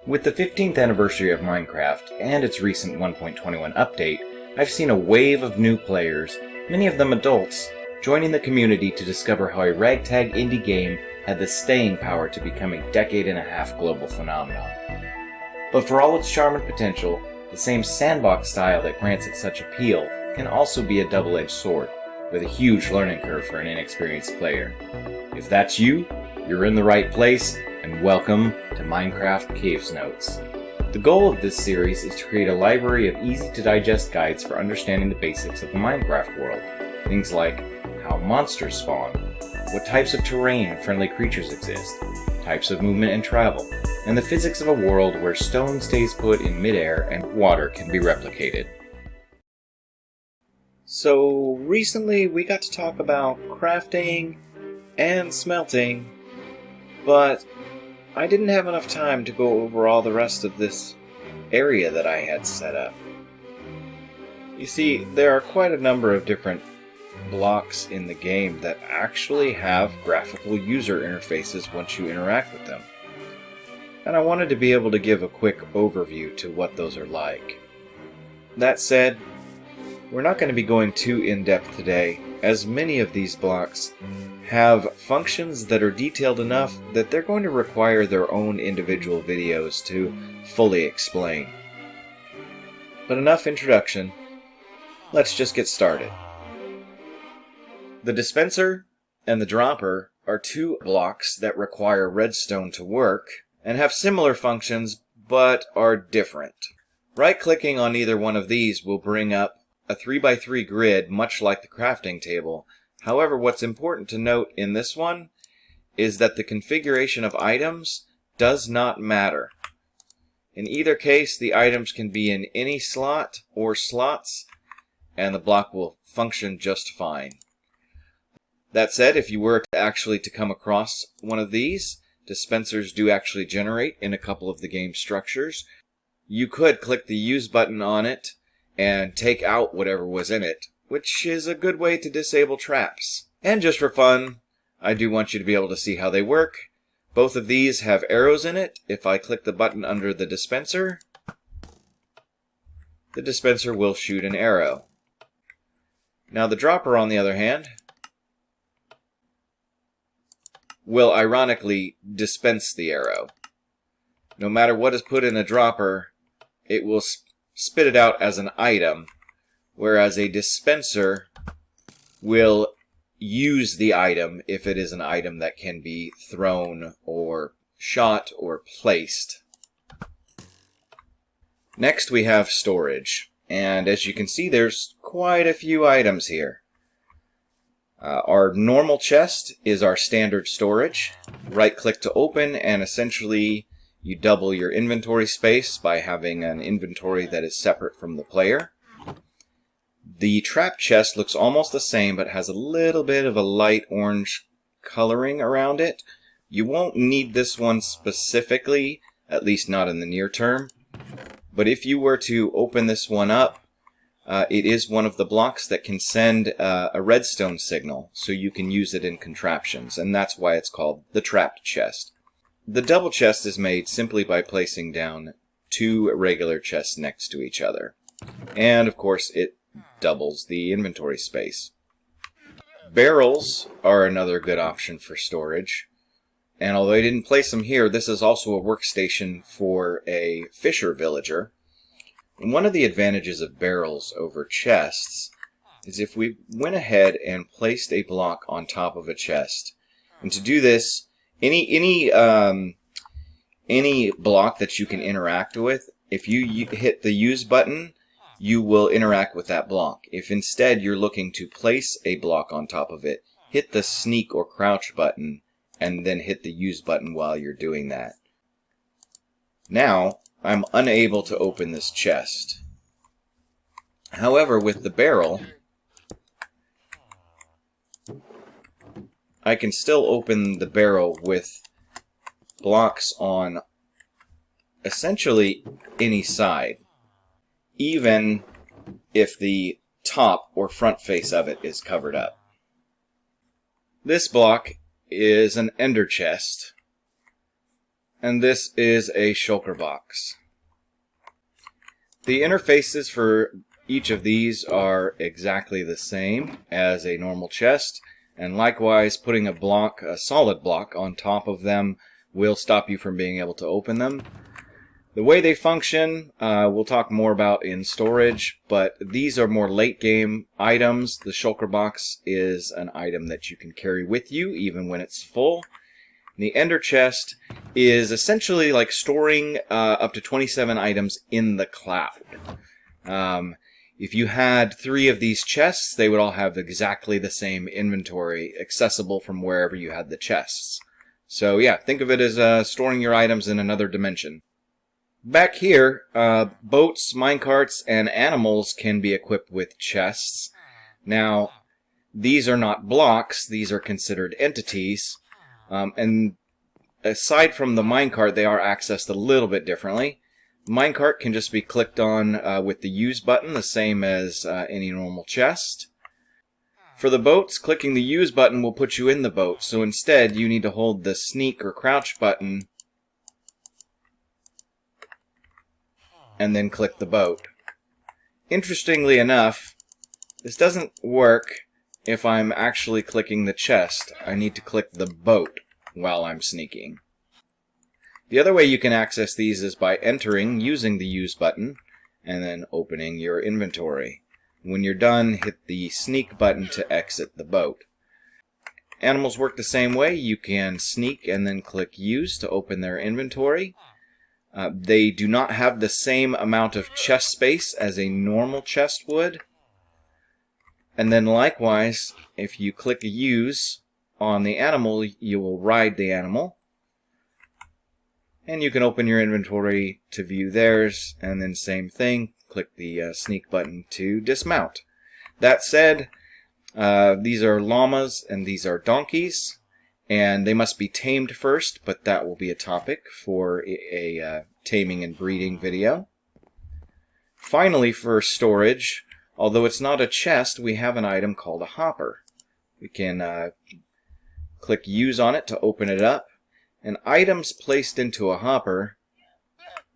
With the 15th anniversary of Minecraft and its recent 1.21 update, I've seen a wave of new players, many of them adults, joining the community to discover how a ragtag indie game had the staying power to become a decade-and-a-half global phenomenon. But for all its charm and potential, the same sandbox style that grants it such appeal can also be a double-edged sword, with a huge learning curve for an inexperienced player. If that's you, you're in the right place, and welcome to Minecraft CavesNotes. The goal of this series is to create a library of easy-to-digest guides for understanding the basics of the Minecraft world. Things like how monsters spawn, what types of terrain and friendly creatures exist, types of movement and travel, and the physics of a world where stone stays put in midair and water can be replicated. So recently we got to talk about crafting and smelting, but I didn't have enough time to go over all the rest of this area that I had set up. You see, there are quite a number of different blocks in the game that actually have graphical user interfaces once you interact with them. And I wanted to be able to give a quick overview to what those are like. That said, we're not going to be going too in-depth today, as many of these blocks have functions that are detailed enough that they're going to require their own individual videos to fully explain. But enough introduction, let's just get started. The dispenser and the dropper are two blocks that require redstone to work and have similar functions but are different. Right-clicking on either one of these will bring up a 3x3 grid much like the crafting table. However, what's important to note in this one is that the configuration of items does not matter. In either case, the items can be in any slot or slots, and the block will function just fine. That said, if you were to come across one of these, dispensers do actually generate in a couple of the game structures. You could click the use button on it and take out whatever was in it, which is a good way to disable traps. And just for fun, I do want you to be able to see how they work. Both of these have arrows in it. If I click the button under the dispenser will shoot an arrow. Now the dropper, on the other hand, will ironically dispense the arrow. No matter what is put in a dropper, it will spit it out as an item, whereas a dispenser will use the item if it is an item that can be thrown or shot or placed. Next we have storage, and as you can see there's quite a few items here. Our normal chest is our standard storage. Right-click to open, and essentially you double your inventory space by having an inventory that is separate from the player. The trap chest looks almost the same, but has a little bit of a light orange coloring around it. You won't need this one specifically, at least not in the near term. But if you were to open this one up, it is one of the blocks that can send a redstone signal, so you can use it in contraptions, and that's why it's called the trapped chest. The double chest is made simply by placing down two regular chests next to each other. And of course it doubles the inventory space. Barrels are another good option for storage. And although I didn't place them here, this is also a workstation for a fisher villager. And one of the advantages of barrels over chests is if we went ahead and placed a block on top of a chest. And to do this, any block that you can interact with, if you hit the use button, you will interact with that block. If instead you're looking to place a block on top of it, hit the sneak or crouch button and then hit the use button while you're doing that. Now, I'm unable to open this chest. However, with the barrel, I can still open the barrel with blocks on essentially any side, even if the top or front face of it is covered up. This block is an ender chest, and this is a shulker box. The interfaces for each of these are exactly the same as a normal chest, and likewise putting a solid block on top of them will stop you from being able to open them. The way they function, we'll talk more about in storage, but these are more late game items. The shulker box is an item that you can carry with you even when it's full. The ender chest is essentially like storing up to 27 items in the cloud. If you had 3 of these chests, they would all have exactly the same inventory accessible from wherever you had the chests. So yeah, think of it as storing your items in another dimension. Back here, boats, minecarts, and animals can be equipped with chests. Now, these are not blocks, these are considered entities. And aside from the minecart, they are accessed a little bit differently. Minecart can just be clicked on with the use button, the same as any normal chest. For the boats, clicking the use button will put you in the boat, so instead you need to hold the sneak or crouch button and then click the boat. Interestingly enough, this doesn't work if I'm actually clicking the chest. I need to click the boat while I'm sneaking. The other way you can access these is by entering using the use button and then opening your inventory. When you're done, hit the sneak button to exit the boat. Animals work the same way. You can sneak and then click use to open their inventory. They do not have the same amount of chest space as a normal chest would. And then likewise, if you click use on the animal, you will ride the animal. And you can open your inventory to view theirs, and then same thing, click the sneak button to dismount. That said, these are llamas and these are donkeys. And they must be tamed first, but that will be a topic for a taming and breeding video. Finally, for storage, although it's not a chest, we have an item called a hopper. We can click use on it to open it up, and items placed into a hopper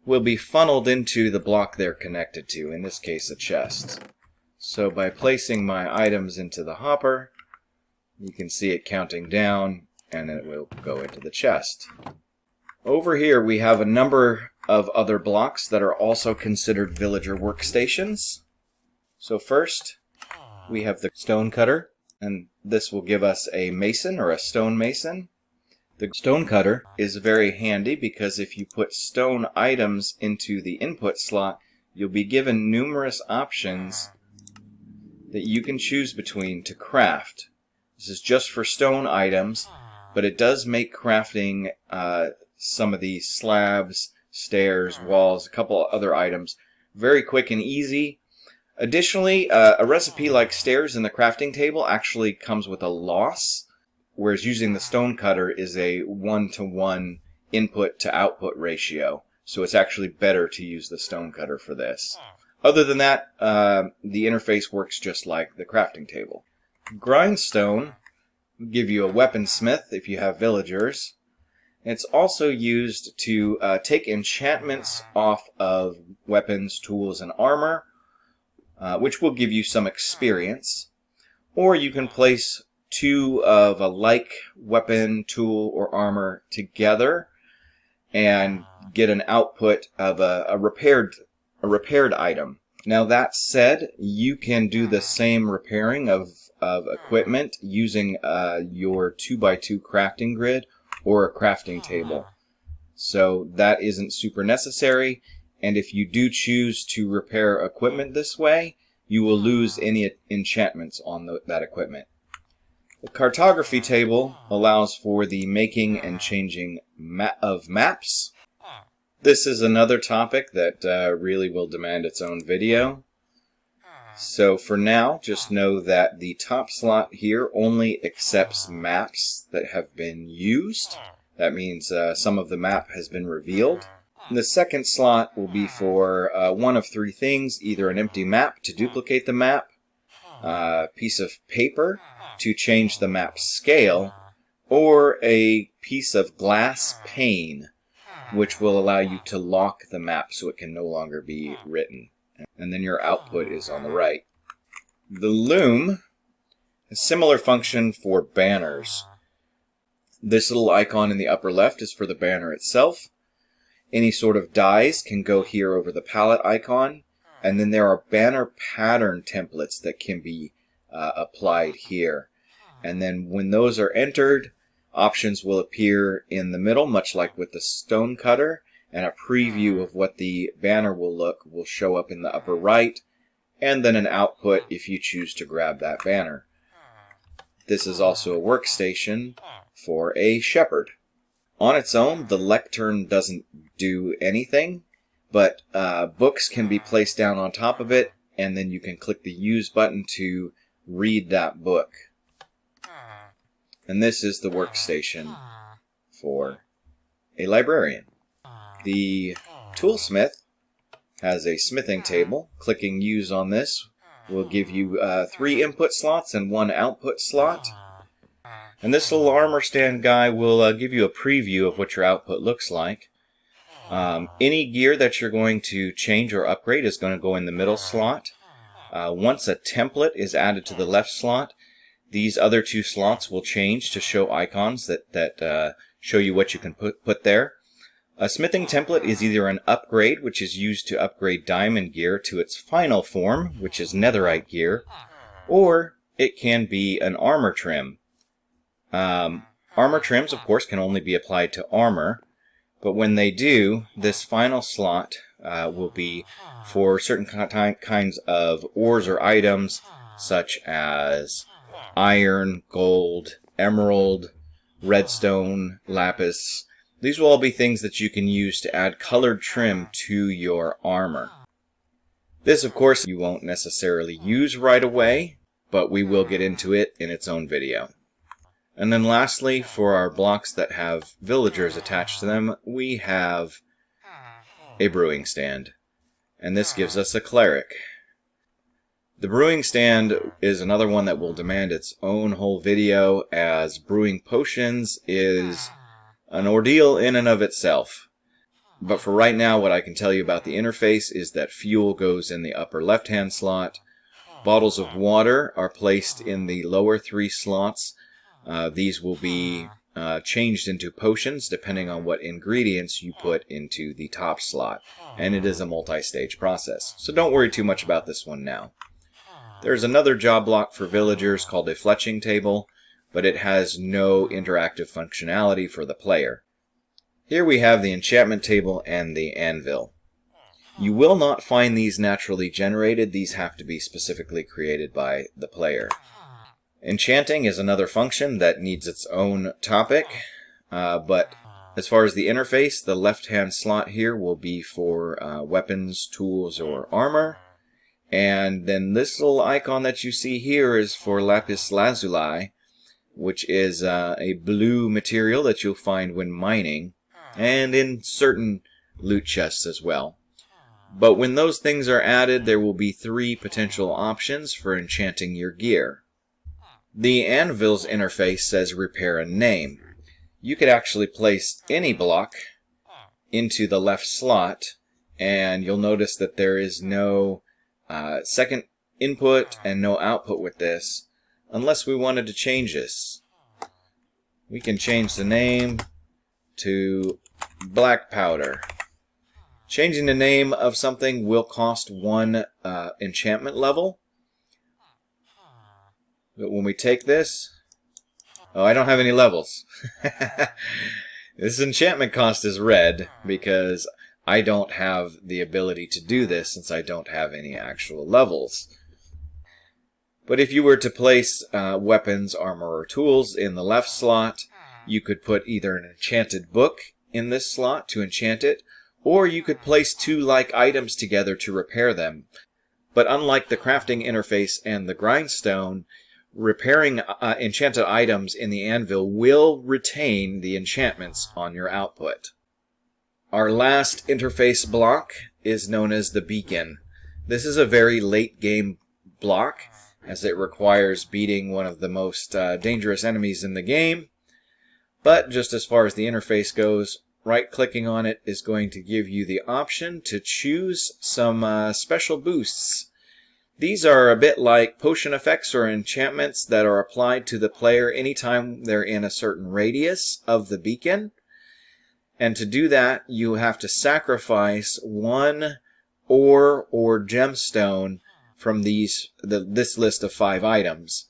will be funneled into the block they're connected to, in this case a chest. So by placing my items into the hopper, you can see it counting down, and it will go into the chest. Over here we have a number of other blocks that are also considered villager workstations. So first, we have the Stonecutter, and this will give us a mason or a stonemason. The Stonecutter is very handy because if you put stone items into the input slot, you'll be given numerous options that you can choose between to craft. This is just for stone items, but it does make crafting some of these slabs, stairs, walls, a couple other items very quick and easy. Additionally, a recipe like stairs in the crafting table actually comes with a loss, whereas using the Stonecutter is a 1-to-1 input to output ratio, so it's actually better to use the Stonecutter for this. Other than that, the interface works just like the crafting table. Grindstone will give you a weaponsmith if you have villagers. It's also used to take enchantments off of weapons, tools, and armor, which will give you some experience. Or you can place 2 of a like weapon, tool, or armor together and get an output of a repaired item. Now that said, you can do the same repairing of equipment using your 2x2 crafting grid or a crafting table. So that isn't super necessary, and if you do choose to repair equipment this way, you will lose any enchantments on that equipment. The Cartography Table allows for the making and changing of maps. This is another topic that really will demand its own video. So for now, just know that the top slot here only accepts maps that have been used. That means some of the map has been revealed. And the second slot will be for one of 3 things, either an empty map to duplicate the map, a piece of paper to change the map's scale, or a piece of glass pane which will allow you to lock the map so it can no longer be written. And then your output is on the right. The Loom has a similar function for banners. This little icon in the upper left is for the banner itself. Any sort of dies can go here over the palette icon. And then there are banner pattern templates that can be applied here. And then when those are entered, options will appear in the middle, much like with the Stonecutter, and a preview of what the banner will show up in the upper right, and then an output if you choose to grab that banner. This is also a workstation for a shepherd. On its own, the Lectern doesn't do anything, but books can be placed down on top of it, and then you can click the Use button to read that book. And this is the workstation for a librarian. The toolsmith has a smithing table. Clicking Use on this will give you 3 input slots and 1 output slot. And this little armor stand guy will give you a preview of what your output looks like. Any gear that you're going to change or upgrade is going to go in the middle slot. Once a template is added to the left slot, these other 2 slots will change to show icons that show you what you can put there. A smithing template is either an upgrade, which is used to upgrade diamond gear to its final form, which is netherite gear, or it can be an armor trim. Armor trims, of course, can only be applied to armor, but when they do, this final slot will be for certain kinds of ores or items, such as iron, gold, emerald, redstone, lapis. These will all be things that you can use to add colored trim to your armor. This, of course, you won't necessarily use right away, but we will get into it in its own video. And then lastly, for our blocks that have villagers attached to them, we have a brewing stand. And this gives us a cleric. The brewing stand is another one that will demand its own whole video, as brewing potions is an ordeal in and of itself. But for right now, what I can tell you about the interface is that fuel goes in the upper left-hand slot. Bottles of water are placed in the lower 3 slots. These will be changed into potions depending on what ingredients you put into the top slot. And it is a multi-stage process. So don't worry too much about this one now. There's another job block for villagers called a fletching table, but it has no interactive functionality for the player. Here we have the enchantment table and the anvil. You will not find these naturally generated. These have to be specifically created by the player. Enchanting is another function that needs its own topic, but as far as the interface, the left-hand slot here will be for weapons, tools, or armor. And then this little icon that you see here is for lapis lazuli, which is a blue material that you'll find when mining, and in certain loot chests as well. But when those things are added, there will be 3 potential options for enchanting your gear. The anvil's interface says repair a name. You could actually place any block into the left slot, and you'll notice that there is no second input and no output with this, unless we wanted to change this. We can change the name to black powder. Changing the name of something will cost 1 enchantment level. But when we take this... Oh, I don't have any levels. This enchantment cost is red because I don't have the ability to do this since I don't have any actual levels. But if you were to place weapons, armor, or tools in the left slot, you could put either an enchanted book in this slot to enchant it, or you could place 2 like items together to repair them. But unlike the crafting interface and the grindstone, repairing enchanted items in the anvil will retain the enchantments on your output. Our last interface block is known as the beacon. This is a very late game block, as it requires beating one of the most dangerous enemies in the game. But just as far as the interface goes, right-clicking on it is going to give you the option to choose some special boosts. These are a bit like potion effects or enchantments that are applied to the player anytime they're in a certain radius of the beacon. And to do that, you have to sacrifice one ore or gemstone from this list of 5 items.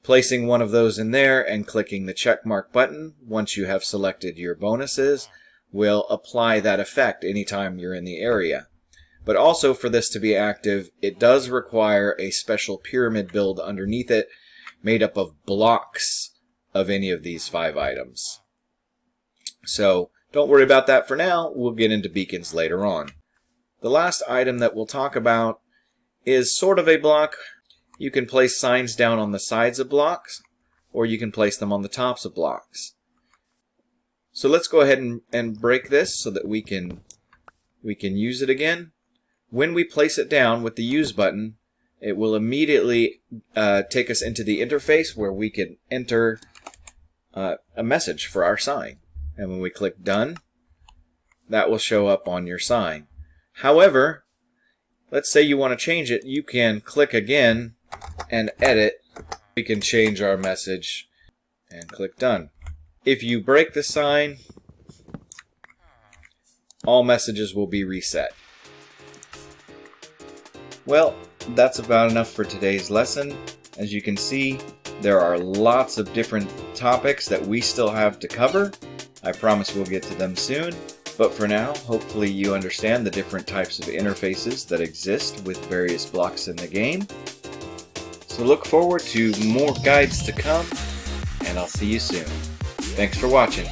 Placing one of those in there and clicking the checkmark button once you have selected your bonuses will apply that effect anytime you're in the area. But also, for this to be active, it does require a special pyramid build underneath it, made up of blocks of any of these 5 items. So, don't worry about that for now. We'll get into beacons later on. The last item that we'll talk about is sort of a block. You can place signs down on the sides of blocks, or you can place them on the tops of blocks. So let's go ahead and break this so that we can use it again. When we place it down with the use button, it will immediately take us into the interface where we can enter a message for our sign. And when we click done, that will show up on your sign. However, let's say you want to change it, you can click again and edit. We can change our message and click done. If you break the sign, all messages will be reset. Well, that's about enough for today's lesson. As you can see, there are lots of different topics that we still have to cover. I promise we'll get to them soon. But for now, hopefully you understand the different types of interfaces that exist with various blocks in the game. So look forward to more guides to come, and I'll see you soon. Thanks for watching.